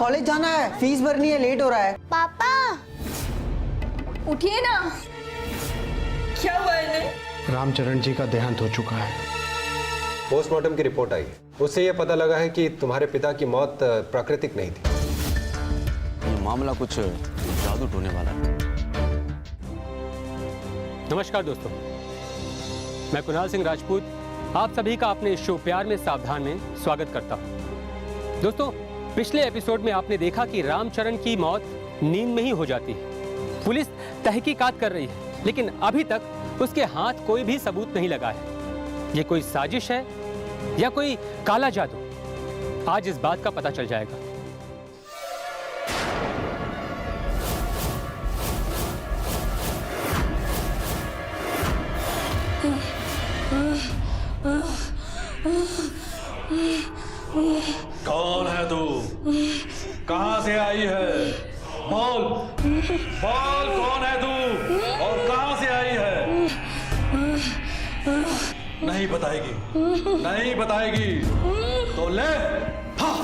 College जाना है, fees भरनी है, लेट हो रहा है। पापा उठिए ना, क्या हुआ है? रामचरण जी का देहांत हो चुका है। पोस्टमार्टम की रिपोर्ट आई है, उससे यह पता लगा है कि तुम्हारे पिता की मौत प्राकृतिक नहीं थी। ये मामला कुछ जादू टोने वाला है। नमस्कार दोस्तों, मैं कुणाल सिंह राजपूत आप सभी का अपने शो प्यार में सावधान में स्वागत करता हूं। दोस्तों, पिछले एपिसोड में आपने देखा कि रामचरण की मौत नींद में ही हो जाती है। पुलिस तहकीकात कर रही है, लेकिन अभी तक उसके हाथ कोई भी सबूत नहीं लगा है। ये कोई साजिश है या कोई काला जादू, आज इस बात का पता चल जाएगा। कौन है तू? कहां से आई है? बोल बोल, कौन है तू और कहां से आई है? नहीं बताएगी, नहीं बताएगी तो ले। हाँ।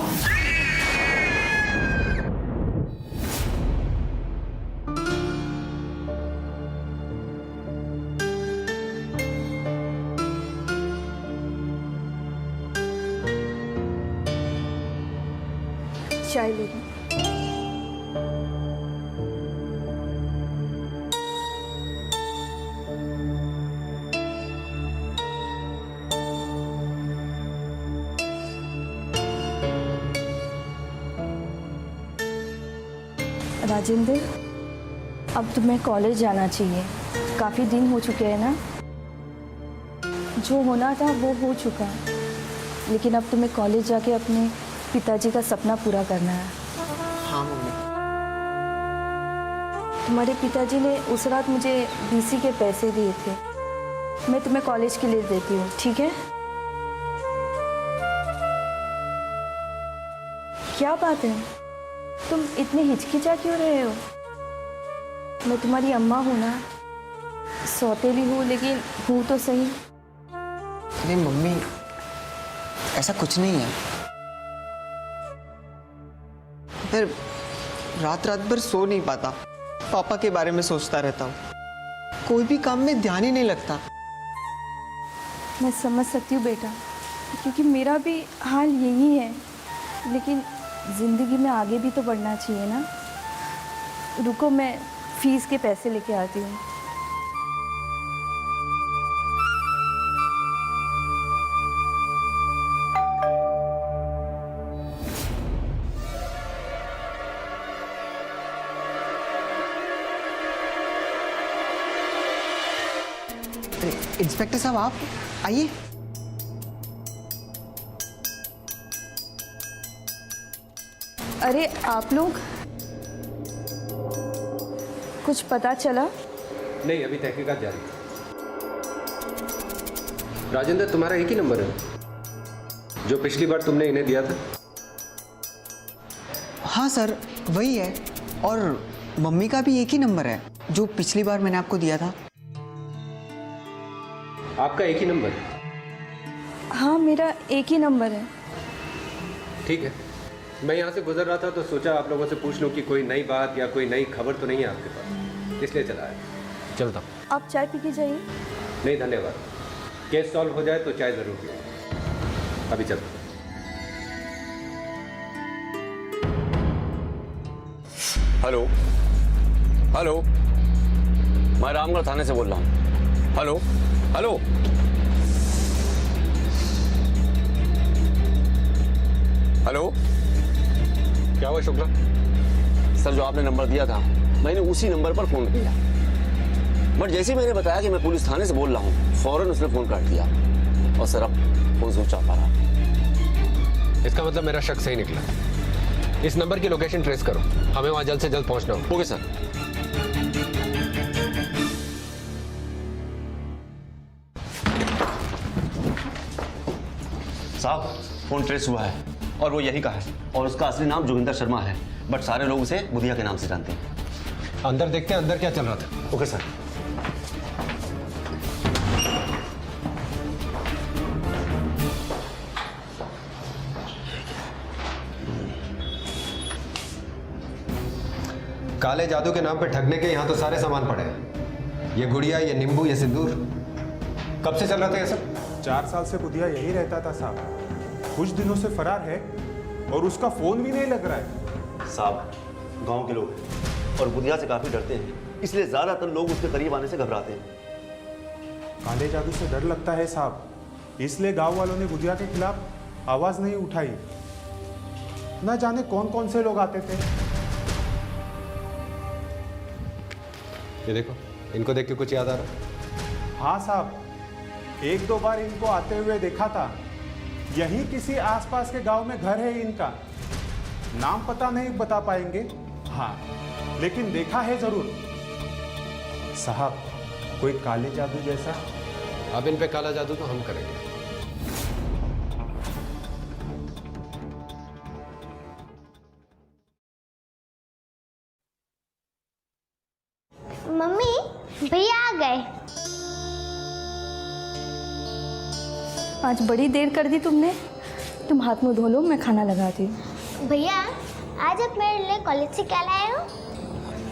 चाय ले लो। राजेंद्र, अब तुम्हें कॉलेज जाना चाहिए। काफ़ी दिन हो चुके हैं ना, जो होना था वो हो चुका है, लेकिन अब तुम्हें कॉलेज जाके अपने पिताजी का सपना पूरा करना है। हाँ मम्मी। तुम्हारे पिताजी ने उस रात मुझे बीसी के पैसे दिए थे, मैं तुम्हें कॉलेज के लिए देती हूँ, ठीक है? क्या बात है, तुम इतने हिचकिचा क्यों रहे हो? मैं तुम्हारी अम्मा हूँ ना, सौतेली हूँ, लेकिन हूँ तो सही। अरे मम्मी, ऐसा कुछ नहीं है। मैं रात रात भर सो नहीं पाता, पापा के बारे में सोचता रहता हूँ, कोई भी काम में ध्यान ही नहीं लगता। मैं समझ सकती हूँ बेटा, क्योंकि मेरा भी हाल यही है, लेकिन ज़िंदगी में आगे भी तो बढ़ना चाहिए ना। रुको, मैं फीस के पैसे लेके आती हूँ। इंस्पेक्टर साहब, आप आइए। अरे आप लोग, कुछ पता चला? नहीं, अभी तहकीकात जारी है। राजेंद्र, तुम्हारा एक ही नंबर है जो पिछली बार तुमने इन्हें दिया था? हाँ सर, वही है। और मम्मी का भी एक ही नंबर है जो पिछली बार मैंने आपको दिया था। आपका एक ही नंबर है? हाँ, मेरा एक ही नंबर है। ठीक है, मैं यहाँ से गुजर रहा था तो सोचा आप लोगों से पूछ लूँ कि कोई नई बात या कोई नई खबर तो नहीं है आपके पास, इसलिए चला है। चलता हूँ। आप चाय पी के जाइए। नहीं धन्यवाद, केस सॉल्व हो जाए तो चाय ज़रूर पिए। अभी चलता हूँ। हेलो हेलो, मैं रामगढ़ थाने से बोल रहा हूँ। हेलो हेलो, हेलो, क्या हुआ शुक्ला? सर, जो आपने नंबर दिया था मैंने उसी नंबर पर फोन किया, बट जैसे ही मैंने बताया कि मैं पुलिस थाने से बोल रहा हूँ, फौरन उसने फोन काट दिया और सर अब फोन स्विच ऑफ आ रहा। इसका मतलब मेरा शक सही निकला। इस नंबर की लोकेशन ट्रेस करो, हमें वहां जल्द से जल्द पहुंचना होगा। Okay sir. साहब, फोन ट्रेस हुआ है और वो यही का है, और उसका असली नाम जोगिंदर शर्मा है, बट सारे लोग उसे बुधिया के नाम से जानते हैं। अंदर देखते हैं अंदर क्या चल रहा था। Okay sir. काले जादू के नाम पे ठगने के यहाँ तो सारे सामान पड़े हैं। ये गुड़िया, ये नींबू, ये सिंदूर, कब से चल रहा था ये सब? 4 साल से बुधिया यही रहता था साहब। कुछ दिनों से फरार है और उसका फोन भी नहीं लग रहा है। साहब, गांव के लोग हैं और बुधिया से काफी डरते हैं, इसलिए ज्यादातर लोग उसके करीब आने से घबराते हैं। काले जादू से डर लगता है साहब, इसलिए गांव वालों ने बुधिया के खिलाफ आवाज नहीं उठाई। न जाने कौन कौन से लोग आते थे। ये देखो, इनको देख के कुछ याद आ रहा? हाँ साहब, 1-2 बार इनको आते हुए देखा था। यही किसी आसपास के गांव में घर है इनका। नाम पता नहीं बता पाएंगे, हाँ, लेकिन देखा है जरूर। साहब, कोई काले जादू जैसा? अब इन पे काला जादू तो हम करेंगे। मम्मी, भैया आ गए। आज बड़ी देर कर दी तुमने। तुम हाथ मुंह धो लो, मैं खाना लगाती हूँ। भैया, आज आप मेरे लिए कॉलेज से क्या लाए हो?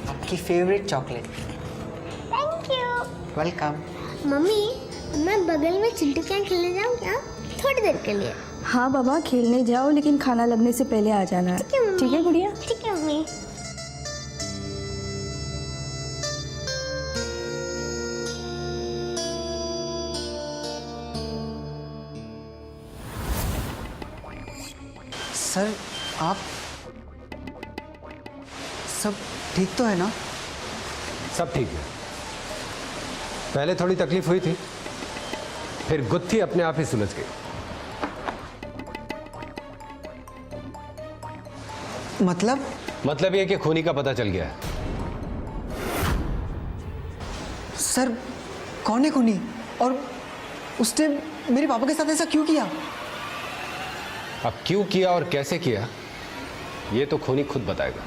आपकी favourite chocolate. Thank you. Welcome. Mummy, मैं बगल में चिंटू के यहाँ खेलने जाऊँ क्या? थोड़ी देर के लिए। हाँ बाबा, खेलने जाओ, लेकिन खाना लगने से पहले आ जाना। ठीक है मम्मी। ठीक है गुड़िया? ठीक है मम्मी। सर, आप सब ठीक तो है ना? सब ठीक है। पहले थोड़ी तकलीफ हुई थी, फिर गुत्थी अपने आप ही सुलझ गई। मतलब ये कि खूनी का पता चल गया है। सर, कौन है खूनी? और उसने मेरे पापा के साथ ऐसा क्यों किया? अब क्यों किया और कैसे किया, ये तो खूनी खुद बताएगा।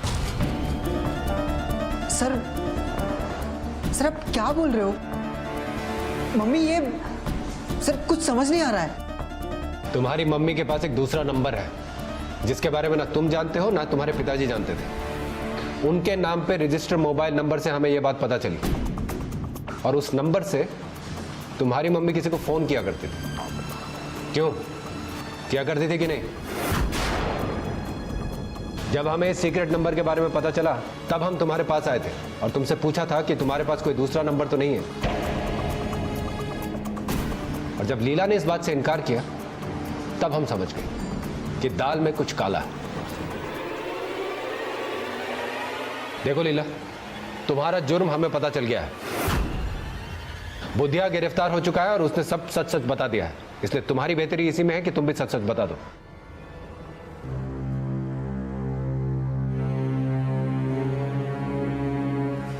सर आप क्या बोल रहे हो? मम्मी, ये सर कुछ समझ नहीं आ रहा है। तुम्हारी मम्मी के पास एक दूसरा नंबर है, जिसके बारे में ना तुम जानते हो ना तुम्हारे पिताजी जानते थे। उनके नाम पे रजिस्टर मोबाइल नंबर से हमें यह बात पता चली, और उस नंबर से तुम्हारी मम्मी किसी को फोन किया करती थी। क्यों किया करती थी कि नहीं? जब हमें सीक्रेट नंबर के बारे में पता चला, तब हम तुम्हारे पास आए थे और तुमसे पूछा था कि तुम्हारे पास कोई दूसरा नंबर तो नहीं है। और जब लीला ने इस बात से इनकार किया, तब हम समझ गए कि दाल में कुछ काला है। देखो लीला, तुम्हारा जुर्म हमें पता चल गया है। बुधिया गिरफ्तार हो चुका है और उसने सब सच सच बता दिया है, इसलिए तुम्हारी बेहतरी इसी में है कि तुम भी सच सच बता दो।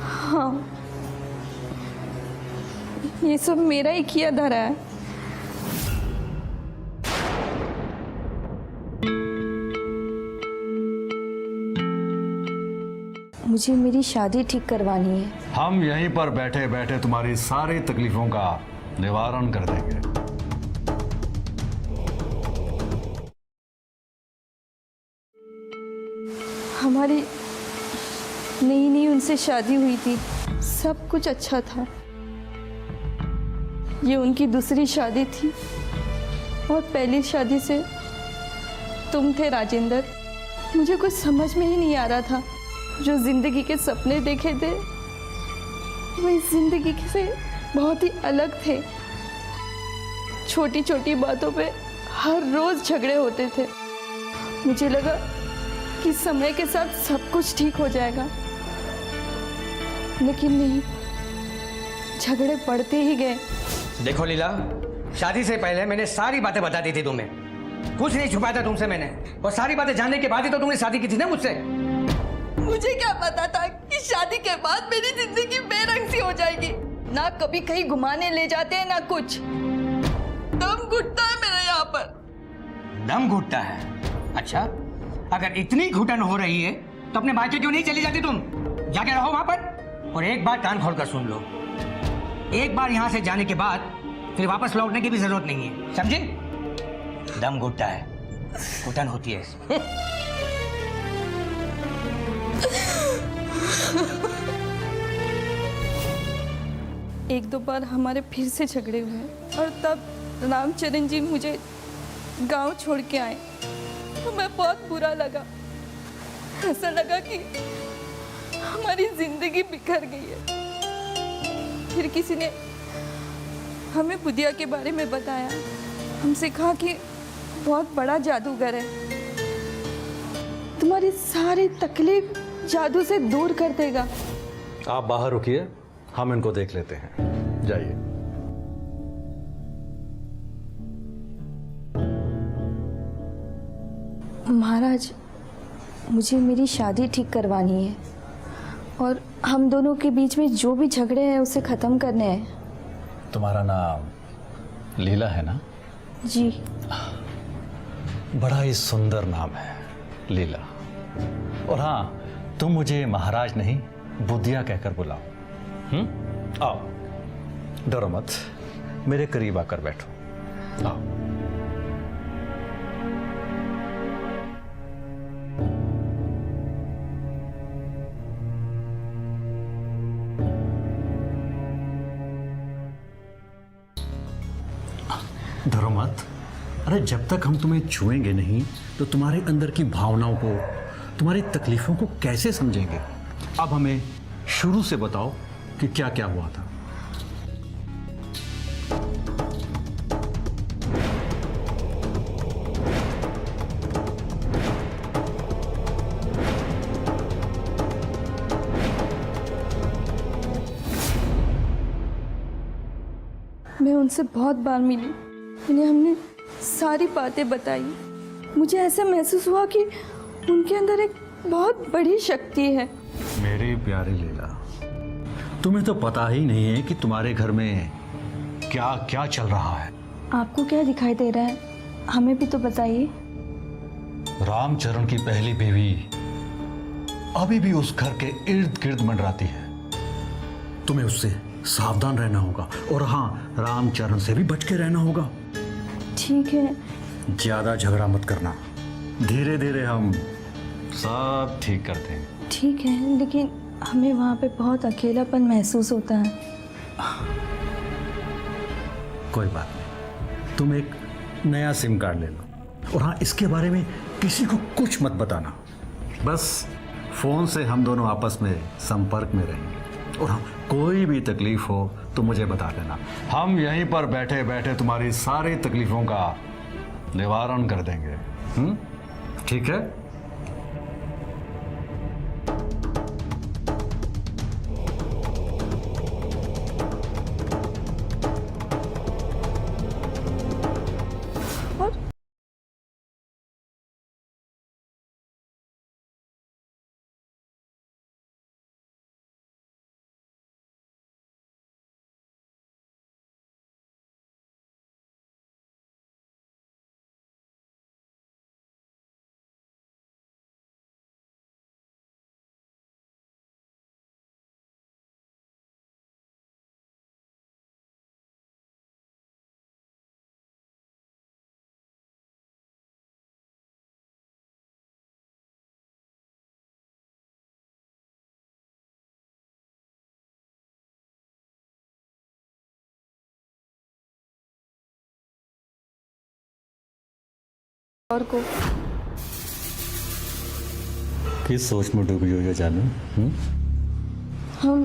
हाँ, ये सब मेरा ही किया धरा है। मुझे मेरी शादी ठीक करवानी है। हम यहीं पर बैठे बैठे तुम्हारी सारी तकलीफों का निवारण कर देंगे। हमारी नई नई उनसे शादी हुई थी, सब कुछ अच्छा था। ये उनकी दूसरी शादी थी और पहली शादी से तुम थे राजेंद्र। मुझे कुछ समझ में ही नहीं आ रहा था। जो जिंदगी के सपने देखे थे वो इस जिंदगी से बहुत ही अलग थे। छोटी छोटी बातों पे हर रोज झगड़े होते थे। मुझे लगा कि समय के साथ सब कुछ ठीक हो जाएगा, लेकिन नहीं, झगड़े बढ़ते ही गए। देखो लीला, शादी से पहले मैंने सारी बातें बता दी थी तुम्हें, कुछ नहीं छुपाया था तुमसे मैंने, और सारी बातें जानने के बाद ही तो तुमने शादी की थी ना मुझसे। मुझे क्या पता था कि शादी के बाद मेरी जिंदगी बेरंग सी हो जाएगी। ना कभी कहीं घुमाने ले जाते हैं ना कुछ। दम घुटता है मेरा यहाँ पर। दम घुटता है? अच्छा, अगर इतनी घुटन हो रही है तो अपने मायके क्यों नहीं चली जाती तुम? जाके रहो वहां पर। और एक बात कान खोलकर सुन लो, एक बार यहां से जाने के बाद फिर वापस लौटने की भी जरूरत नहीं है, समझे? दम घुटता है, घुटन होती है। एक दो बार हमारे फिर से झगड़े हुए और तब रामचरण जी मुझे गांव छोड़ के आए तो मैं बहुत बुरा लगा। ऐसा लगा कि हमारी जिंदगी बिखर गई है। फिर किसी ने हमें बुदिया के बारे में बताया, हमसे कहा कि बहुत बड़ा जादूगर है, तुम्हारी सारी तकलीफ जादू से दूर कर देगा। आप बाहर रुकिए, हम इनको देख लेते हैं, जाइए। महाराज, मुझे मेरी शादी ठीक करवानी है और हम दोनों के बीच में जो भी झगड़े हैं उसे ख़त्म करने हैं। तुम्हारा नाम लीला है ना? जी। बड़ा ही सुंदर नाम है, लीला। और हाँ, तुम मुझे महाराज नहीं बुदिया कहकर बुलाओ। आओ, डरो मत, मेरे करीब आकर बैठो। आओ। डरो मत। अरे जब तक हम तुम्हें छुएंगे नहीं तो तुम्हारे अंदर की भावनाओं को, तुम्हारी तकलीफों को कैसे समझेंगे। अब हमें शुरू से बताओ कि क्या क्या हुआ था। मैं उनसे बहुत बार मिली, उन्हें हमने सारी बातें बताई। मुझे ऐसा महसूस हुआ कि उनके अंदर एक बहुत बड़ी शक्ति है। मेरी प्यारी लीला, तुम्हें तो पता ही नहीं है कि तुम्हारे घर में क्या क्या चल रहा है। आपको क्या दिखाई दे रहा है, हमें भी तो बताइए। रामचरण की पहली बीवी अभी भी उस घर के इर्द गिर्द मंडराती है। तुम्हें उससे सावधान रहना होगा और हाँ, रामचरण से भी बच के रहना होगा। ठीक है। ज्यादा झगड़ा मत करना, धीरे धीरे हम सब ठीक कर देंगे। ठीक है, लेकिन हमें वहाँ पे बहुत अकेलापन महसूस होता है। कोई बात नहीं, तुम एक नया सिम कार्ड ले लो और हाँ, इसके बारे में किसी को कुछ मत बताना। बस फोन से हम दोनों आपस में संपर्क में रहेंगे और हाँ, कोई भी तकलीफ हो तो मुझे बता देना। हम यहीं पर बैठे बैठे तुम्हारी सारी तकलीफों का निवारण कर देंगे। ठीक है? और को किस सोच में डूबी हो जानू? हम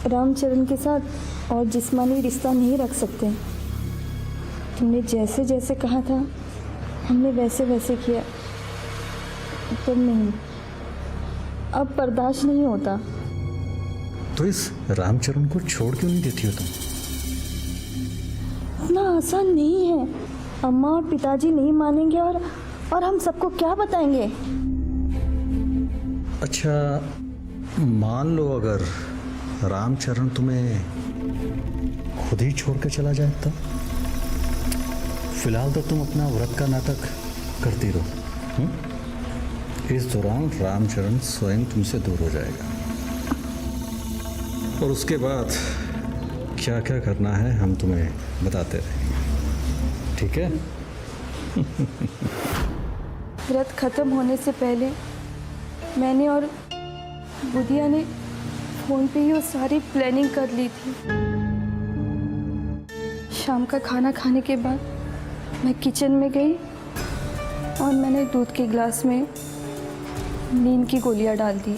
रामचरण के साथ और जिस्मानी रिश्ता नहीं रख सकते। तुमने जैसे जैसे कहा था हमने वैसे वैसे किया, पर नहीं, अब बर्दाश्त नहीं होता। तो इस रामचरण को छोड़ क्यों नहीं देती हो तुम? इतना आसान नहीं है। अम्मा और पिताजी नहीं मानेंगे और हम सबको क्या बताएंगे? अच्छा, मान लो अगर रामचरण तुम्हें खुद ही छोड़ के चला जाए तब? फिलहाल तो तुम अपना व्रत का नाटक करती रहो। इस दौरान रामचरण स्वयं तुमसे दूर हो जाएगा और उसके बाद क्या क्या करना है हम तुम्हें बताते रहेंगे। ठीक है? व्रत खत्म होने से पहले मैंने और बुदिया ने फ़ोन पे ही वो सारी प्लानिंग कर ली थी। शाम का खाना खाने के बाद मैं किचन में गई और मैंने दूध के गिलास में नींद की गोलियां डाल दी।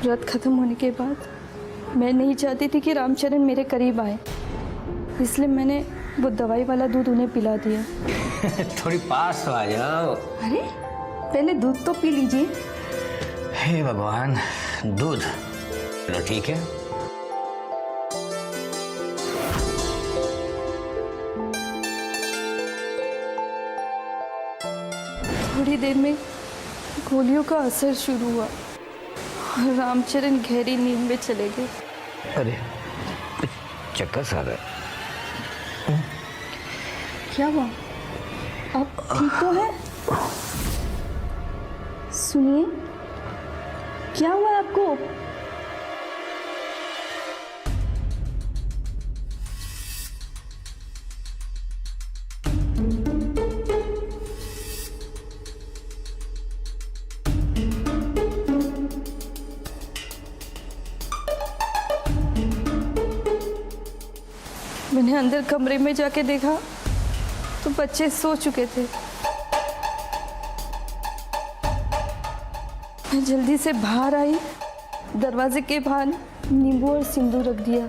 व्रत खत्म होने के बाद मैं नहीं चाहती थी कि रामचरण मेरे करीब आए, इसलिए मैंने वो दवाई वाला दूध उन्हें पिला दिया। थोड़ी पास तो आ जाओ। अरे पहले दूध तो पी लीजिए। हे भगवान, दूध चलो ठीक है। थोड़ी देर में गोलियों का असर शुरू हुआ और रामचरण गहरी नींद में चले गए। अरे चक्कर सा आ रहा है। क्या हुआ? आप ठीक तो हैं? सुनिए, क्या हुआ आपको? मैंने अंदर कमरे में जाके देखा तो बच्चे सो चुके थे। मैं जल्दी से बाहर आई, दरवाजे के बाहर नींबू और सिंदूर रख दिया।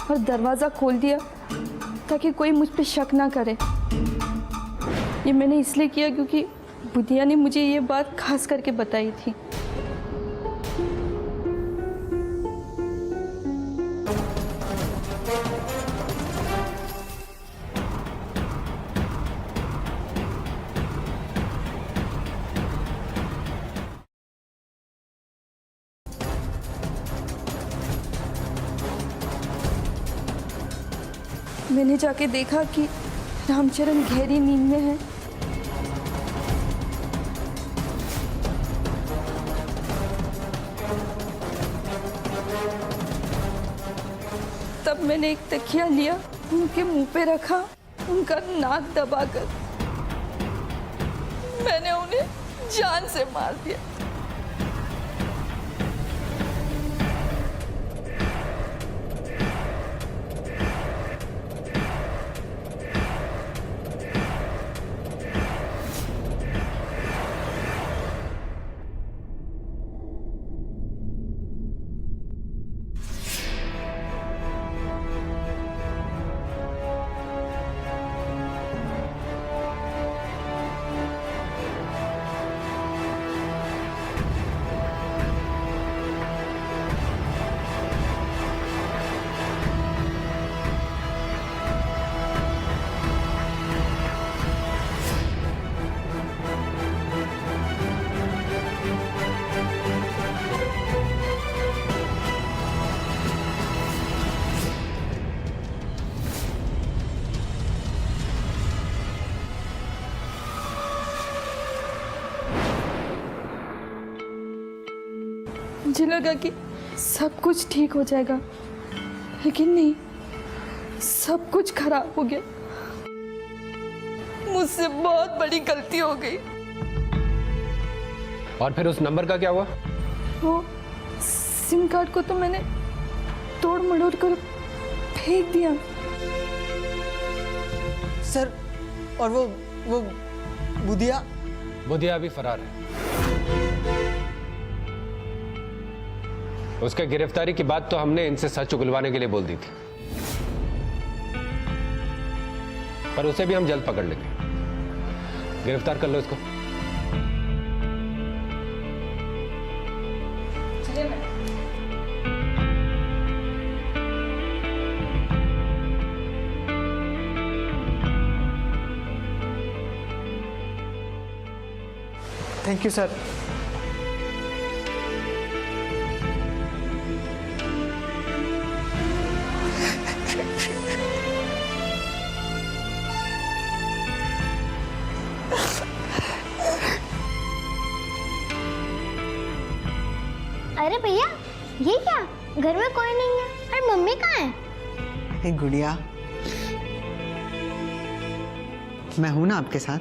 और दरवाज़ा खोल दिया ताकि कोई मुझ पे शक ना करे। ये मैंने इसलिए किया क्योंकि बुधिया ने मुझे ये बात खास करके बताई थी। मैंने जाके देखा कि रामचरण गहरी नींद में है। तब मैंने एक तकिया लिया, उनके मुंह पे रखा, उनका नाक दबाकर मैंने उन्हें जान से मार दिया। मुझे लगा कि सब कुछ ठीक हो जाएगा, लेकिन नहीं, सब कुछ खराब हो गया। मुझसे बहुत बड़ी गलती हो गई। और फिर उस नंबर का क्या हुआ? वो सिम कार्ड को तो मैंने तोड़ मड़ोड़ कर फेंक दिया। सर, और वो बुधिया? बुधिया अभी फरार है। उसके गिरफ्तारी की बात तो हमने इनसे सच उगलवाने के लिए बोल दी थी, पर उसे भी हम जल्द पकड़ लेंगे। गिरफ्तार कर लो इसको। Thank you sir. अरे भैया, ये क्या? घर में कोई नहीं है। और मम्मी कहाँ है? हे गुड़िया, मैं हूं ना आपके साथ।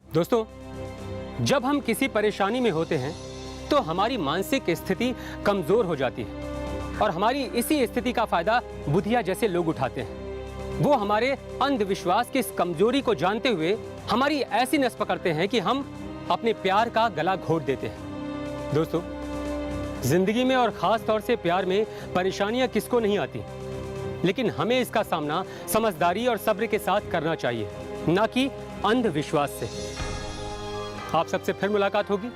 दोस्तों, जब हम किसी परेशानी में होते हैं तो हमारी मानसिक स्थिति कमजोर हो जाती है और हमारी इसी स्थिति का फायदा बुधिया जैसे लोग उठाते हैं। वो हमारे अंधविश्वास की इस कमजोरी को जानते हुए हमारी ऐसी नस पकड़ते हैं कि हम अपने प्यार का गला घोट देते हैं। दोस्तों, जिंदगी में और खास तौर से प्यार में परेशानियां किसको नहीं आती, लेकिन हमें इसका सामना समझदारी और सब्र के साथ करना चाहिए, ना कि अंधविश्वास से। आप सबसे फिर मुलाकात होगी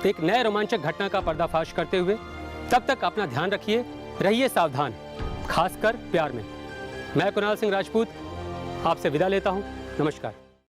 एक नए रोमांचक घटना का पर्दाफाश करते हुए। तब तक अपना ध्यान रखिए, रहिए सावधान, खासकर प्यार में। मैं कुणाल सिंह राजपूत आपसे विदा लेता हूं। नमस्कार।